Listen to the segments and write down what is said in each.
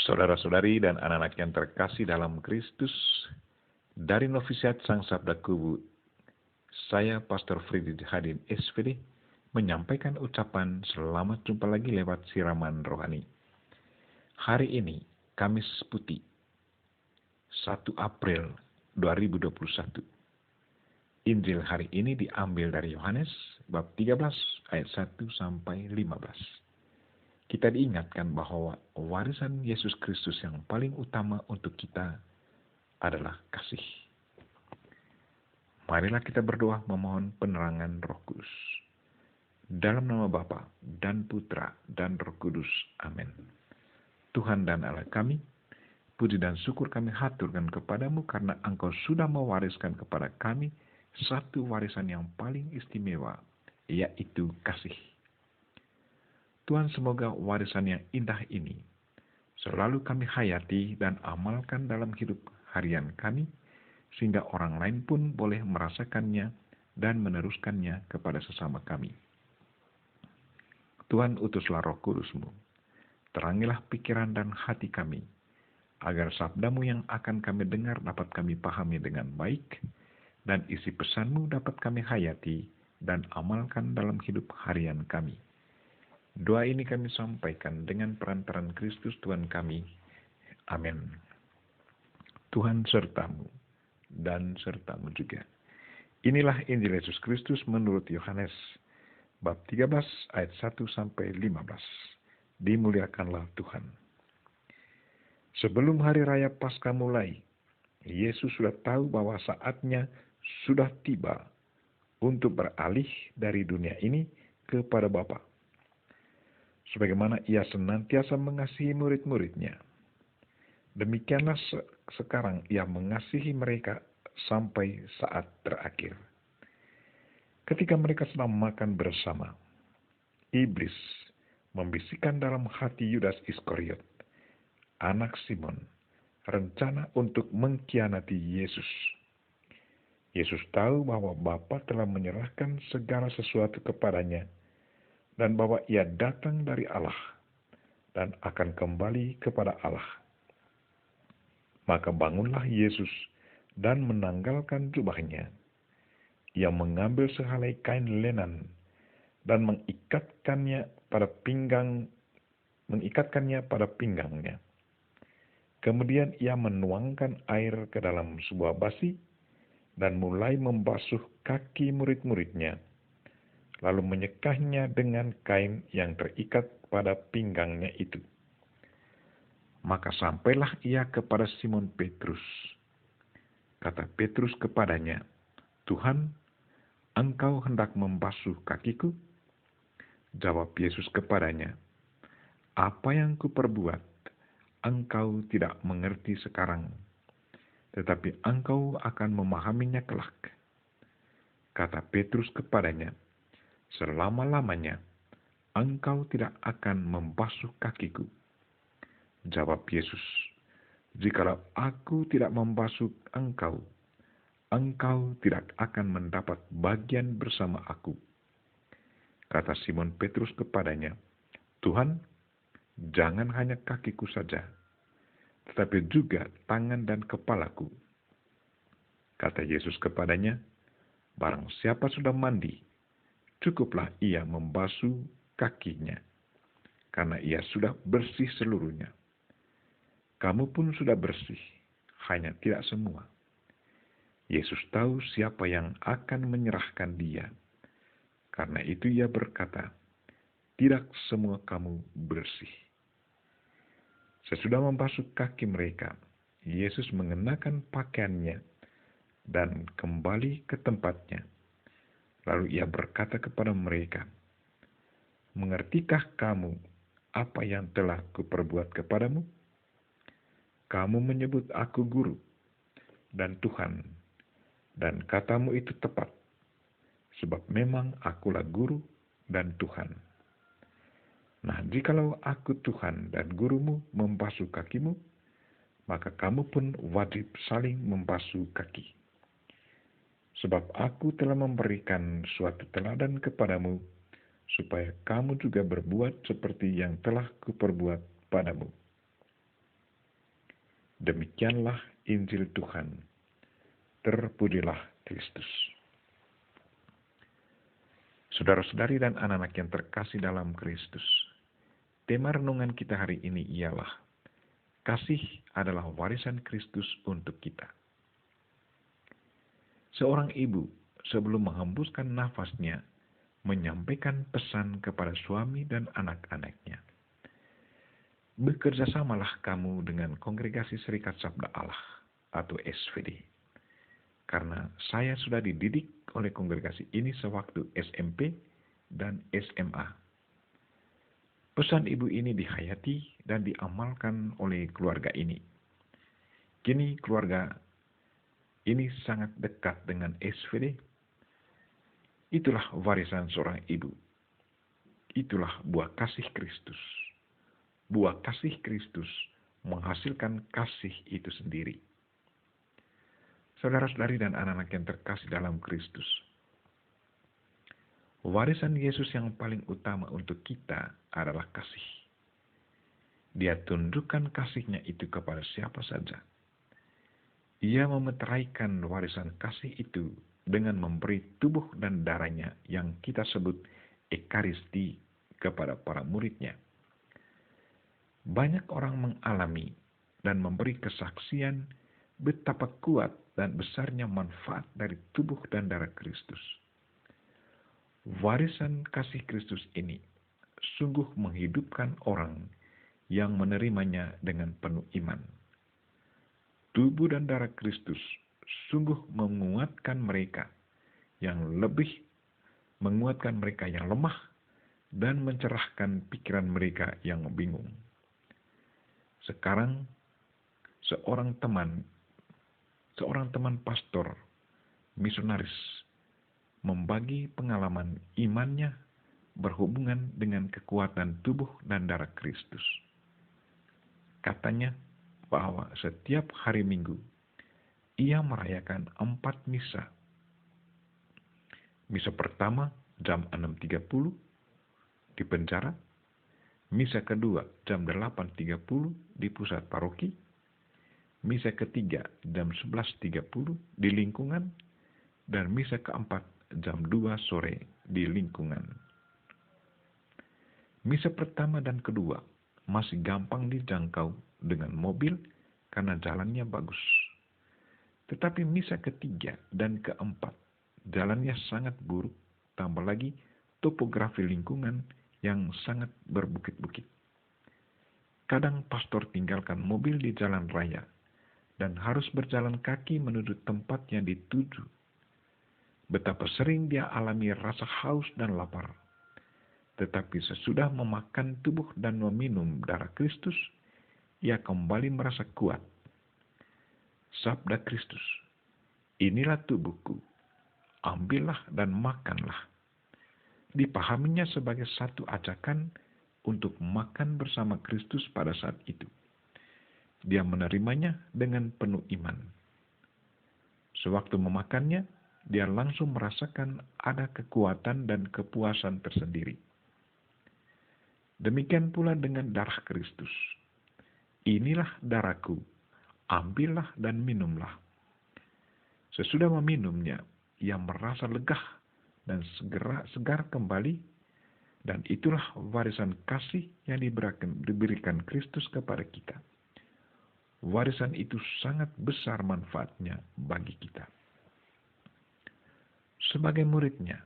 Saudara-saudari dan anak-anak yang terkasih dalam Kristus, dari Novisiat Sang Sabda Kubu, saya Pastor Freddy Hadin SVD menyampaikan ucapan selamat jumpa lagi lewat siraman rohani. Hari ini, Kamis Putih, 1 April 2021. Injil hari ini diambil dari Yohanes bab 13 ayat 1 sampai 15. Kita diingatkan bahwa warisan Yesus Kristus yang paling utama untuk kita adalah kasih. Marilah kita berdoa memohon penerangan Roh Kudus. Dalam nama Bapa dan Putra dan Roh Kudus. Amin. Tuhan dan Allah kami, puji dan syukur kami haturkan kepadamu karena Engkau sudah mewariskan kepada kami satu warisan yang paling istimewa, yaitu kasih. Tuhan, semoga warisan yang indah ini selalu kami hayati dan amalkan dalam hidup harian kami, sehingga orang lain pun boleh merasakannya dan meneruskannya kepada sesama kami. Tuhan, utuslah Roh Kudus-Mu, terangilah pikiran dan hati kami, agar sabda-Mu yang akan kami dengar dapat kami pahami dengan baik, dan isi pesan-Mu dapat kami hayati dan amalkan dalam hidup harian kami. Doa ini kami sampaikan dengan perantaran Kristus Tuhan kami. Amin. Tuhan sertamu dan sertamu juga. Inilah Injil Yesus Kristus menurut Yohanes bab 13 ayat 1 sampai 15. Dimuliakanlah Tuhan. Sebelum hari raya Paskah mulai, Yesus sudah tahu bahwa saatnya sudah tiba untuk beralih dari dunia ini kepada Bapa. Sebagaimana ia senantiasa mengasihi murid-muridnya, demikianlah sekarang ia mengasihi mereka sampai saat terakhir. Ketika mereka sedang makan bersama, iblis membisikkan dalam hati Yudas Iskariot, anak Simon, rencana untuk mengkhianati Yesus. Yesus tahu bahwa Bapa telah menyerahkan segala sesuatu kepadanya, dan bahwa ia datang dari Allah dan akan kembali kepada Allah. Maka bangunlah Yesus dan menanggalkan jubahnya. Ia mengambil sehelai kain lenan dan mengikatkannya pada pinggangnya. Kemudian ia menuangkan air ke dalam sebuah basi dan mulai membasuh kaki murid-muridnya, lalu menyekahnya dengan kain yang terikat pada pinggangnya itu. Maka sampailah ia kepada Simon Petrus. Kata Petrus kepadanya, "Tuhan, Engkau hendak membasuh kakiku?" Jawab Yesus kepadanya, "Apa yang kuperbuat, engkau tidak mengerti sekarang, tetapi engkau akan memahaminya kelak." Kata Petrus kepadanya, "Selama-lamanya engkau tidak akan membasuh kakiku." Jawab Yesus, "Jikalau aku tidak membasuh engkau, engkau tidak akan mendapat bagian bersama aku." Kata Simon Petrus kepadanya, "Tuhan, jangan hanya kakiku saja, tetapi juga tangan dan kepalaku." Kata Yesus kepadanya, "Barang siapa sudah mandi, cukuplah ia membasuh kakinya, karena ia sudah bersih seluruhnya. Kamu pun sudah bersih, hanya tidak semua." Yesus tahu siapa yang akan menyerahkan dia. Karena itu ia berkata, "Tidak semua kamu bersih." Sesudah membasuh kaki mereka, Yesus mengenakan pakaiannya dan kembali ke tempatnya. Lalu ia berkata kepada mereka, "Mengertikah kamu apa yang telah kuperbuat kepadamu? Kamu menyebut aku guru dan Tuhan, dan katamu itu tepat, sebab memang akulah guru dan Tuhan. Nah, jikalau aku Tuhan dan gurumu membasuh kakimu, maka kamu pun wajib saling membasuh kaki. Sebab aku telah memberikan suatu teladan kepadamu, supaya kamu juga berbuat seperti yang telah kuperbuat padamu." Demikianlah Injil Tuhan. Terpujilah Kristus. Saudara-saudari dan anak-anak yang terkasih dalam Kristus, tema renungan kita hari ini ialah kasih adalah warisan Kristus untuk kita. Seorang ibu sebelum menghembuskan nafasnya menyampaikan pesan kepada suami dan anak-anaknya. Bekerjasamalah kamu dengan Kongregasi Serikat Sabda Allah atau SVD. Karena saya sudah dididik oleh kongregasi ini sewaktu SMP dan SMA. Pesan ibu ini dihayati dan diamalkan oleh keluarga ini. Kini keluarga ini sangat dekat dengan SVD. Itulah warisan seorang ibu. Itulah buah kasih Kristus. Buah kasih Kristus menghasilkan kasih itu sendiri. Saudara-saudari dan anak-anak yang terkasih dalam Kristus, warisan Yesus yang paling utama untuk kita adalah kasih. Dia tundukkan kasihnya itu kepada siapa saja. Ia memeteraikan warisan kasih itu dengan memberi tubuh dan darahnya yang kita sebut Ekaristi kepada para muridnya. Banyak orang mengalami dan memberi kesaksian betapa kuat dan besarnya manfaat dari tubuh dan darah Kristus. Warisan kasih Kristus ini sungguh menghidupkan orang yang menerimanya dengan penuh iman. Tubuh dan darah Kristus sungguh menguatkan mereka yang lemah dan mencerahkan pikiran mereka yang bingung. Sekarang seorang teman pastor misionaris membagi pengalaman imannya berhubungan dengan kekuatan tubuh dan darah Kristus. Katanya bahwa setiap hari Minggu ia merayakan 4 misa. Misa pertama jam 6.30 di penjara, misa kedua jam 8.30 di pusat paroki, misa ketiga jam 11.30 di lingkungan, dan misa keempat jam 2 sore di lingkungan. Misa pertama dan kedua masih gampang dijangkau dengan mobil karena jalannya bagus. Tetapi misa ketiga dan keempat jalannya sangat buruk, tambah lagi topografi lingkungan yang sangat berbukit-bukit. Kadang pastor tinggalkan mobil di jalan raya dan harus berjalan kaki menuju tempat yang dituju. Betapa sering dia alami rasa haus dan lapar. Tetapi sesudah memakan tubuh dan meminum darah Kristus, ia kembali merasa kuat. Sabda Kristus, inilah tubuhku, ambillah dan makanlah. Dipahaminya sebagai satu ajakan untuk makan bersama Kristus pada saat itu. Dia menerimanya dengan penuh iman. Sewaktu memakannya, dia langsung merasakan ada kekuatan dan kepuasan tersendiri. Demikian pula dengan darah Kristus. Inilah darahku, ambillah dan minumlah. Sesudah meminumnya, ia merasa lega dan segar kembali, dan itulah warisan kasih yang diberikan Kristus kepada kita. Warisan itu sangat besar manfaatnya bagi kita. Sebagai muridnya,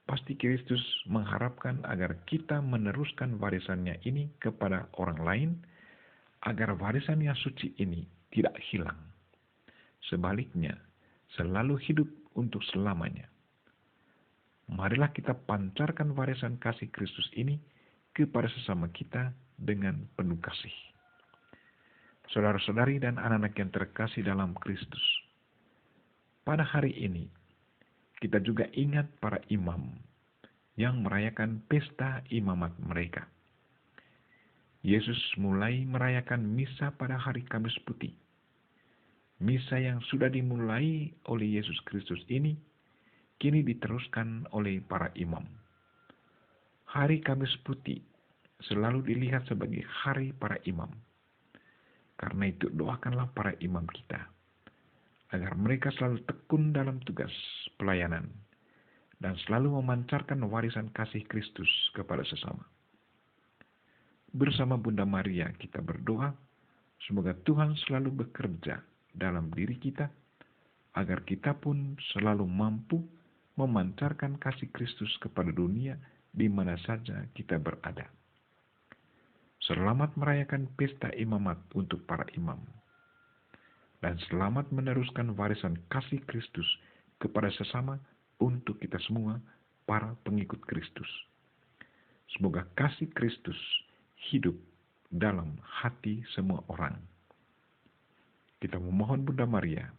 pasti Kristus mengharapkan agar kita meneruskan warisannya ini kepada orang lain, agar warisan yang suci ini tidak hilang. Sebaliknya, selalu hidup untuk selamanya. Marilah kita pancarkan warisan kasih Kristus ini kepada sesama kita dengan penuh kasih. Saudara-saudari dan anak-anak yang terkasih dalam Kristus, pada hari ini, kita juga ingat para imam yang merayakan pesta imamat mereka. Yesus mulai merayakan misa pada hari Kamis Putih. Misa yang sudah dimulai oleh Yesus Kristus ini, kini diteruskan oleh para imam. Hari Kamis Putih selalu dilihat sebagai hari para imam. Karena itu doakanlah para imam kita, agar mereka selalu tekun dalam tugas pelayanan, dan selalu memancarkan warisan kasih Kristus kepada sesama. Bersama Bunda Maria kita berdoa, semoga Tuhan selalu bekerja dalam diri kita, agar kita pun selalu mampu memancarkan kasih Kristus kepada dunia di mana saja kita berada. Selamat merayakan pesta imamat untuk para imam, dan selamat meneruskan warisan kasih Kristus kepada sesama untuk kita semua, para pengikut Kristus. Semoga kasih Kristus hidup dalam hati semua orang. Kita memohon Bunda Maria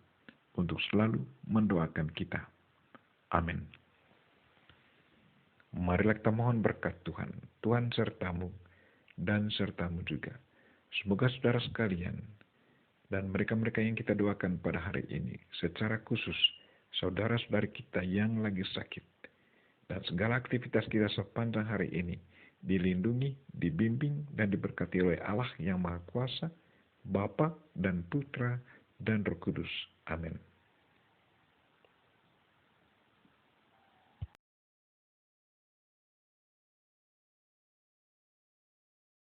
untuk selalu mendoakan kita. Amin. Marilah kita mohon berkat Tuhan. Tuhan sertamu dan sertamu juga. Semoga saudara sekalian dan mereka-mereka yang kita doakan pada hari ini, secara khusus saudara-saudari kita yang lagi sakit, dan segala aktivitas kita sepanjang hari ini dilindungi, dibimbing, dan diberkati oleh Allah yang Maha Kuasa, Bapa dan Putra dan Roh Kudus. Amin.